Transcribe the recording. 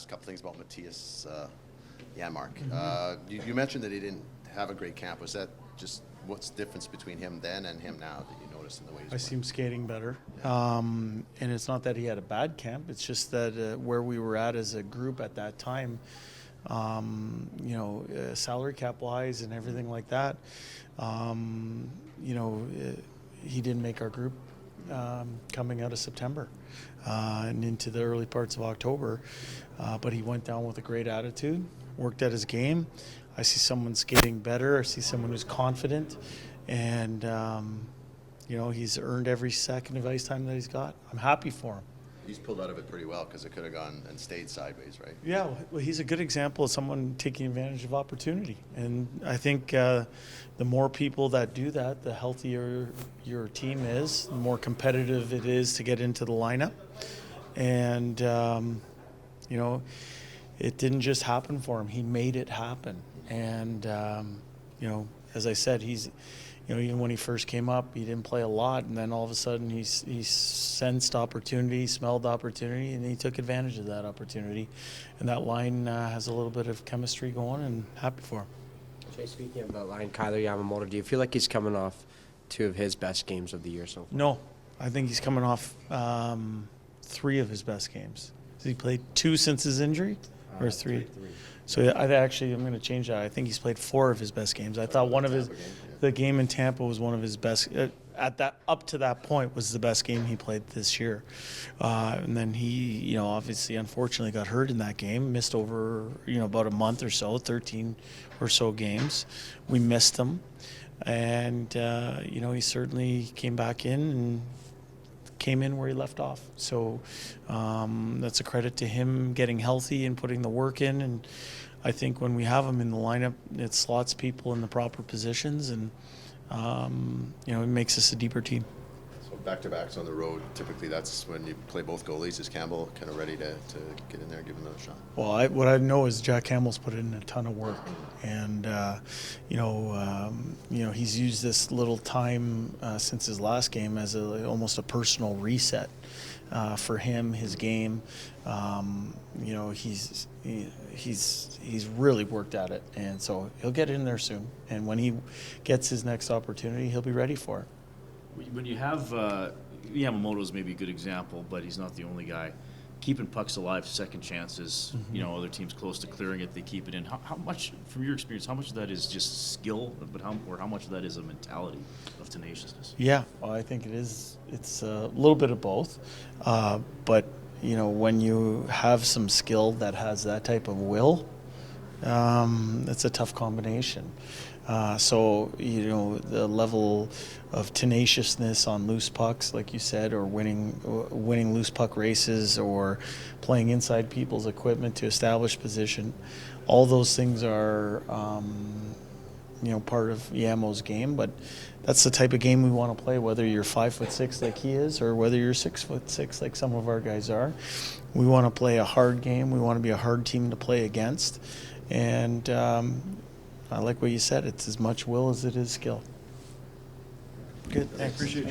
ask a couple things about Matthias Janmark. You mentioned that he didn't have a great camp. Was that just what's the difference between him then and him now that you noticed in the way he's I see him skating better. And it's not that he had a bad camp. It's just that where we were at as a group at that time, salary cap wise and everything like that, he didn't make our group coming out of September and into the early parts of October. But he went down with a great attitude, worked at his game. I see someone skating better. I see someone who's confident. And, he's earned every second of ice time that he's got. I'm happy for him. He's pulled out of it pretty well because it could have gone and stayed sideways, right? Yeah, well, he's a good example of someone taking advantage of opportunity. And I think the more people that do that, the healthier your team is, the more competitive it is to get into the lineup. And, it didn't just happen for him. He made it happen. And, as I said, he's... even when he first came up, he didn't play a lot, and then all of a sudden he sensed opportunity, smelled opportunity, and he took advantage of that opportunity. And that line has a little bit of chemistry going, and happy for him. Jay, speaking of that line, Kyler Yamamoto, do you feel like he's coming off two of his best games of the year so far? No, I think he's coming off 3 of his best games. Has he played 2 since his injury, or 3? 3. So I'm going to change that. I think he's played 4 of his best games. I thought one of his, the game in Tampa was one of his best. Up to that point was the best game he played this year, and then he, obviously, unfortunately, got hurt in that game. Missed over, about a month or so, 13 or so games. We missed him, and he certainly came back in and came in where he left off. So that's a credit to him getting healthy and putting the work in. And I think when we have him in the lineup, it slots people in the proper positions, and it makes us a deeper team. So back-to-backs on the road, typically that's when you play both goalies. Is Campbell kind of ready to get in there and give him another shot? Well, what I know is Jack Campbell's put in a ton of work, and he's used this little time since his last game as almost a personal reset for him, his game. He's really worked at it, and so he'll get in there soon. And when he gets his next opportunity, he'll be ready for it. When you have Yamamoto's maybe a good example, but he's not the only guy. Keeping pucks alive, second chances. Mm-hmm. Other teams close to clearing it, they keep it in. How much, from your experience, how much of that is just skill, but how much of that is a mentality of tenaciousness? Yeah, well, I think it is. It's a little bit of both, but when you have some skill that has that type of will, it's a tough combination. So the level of tenaciousness on loose pucks, like you said, or winning loose puck races, or playing inside people's equipment to establish position, all those things are part of Yamo's game. But that's the type of game we want to play, whether you're 5'6" like he is, or whether you're 6'6" like some of our guys are. We want to play a hard game. We want to be a hard team to play against, and I like what you said. It's as much will as it is skill. Good. Thanks. Appreciate it.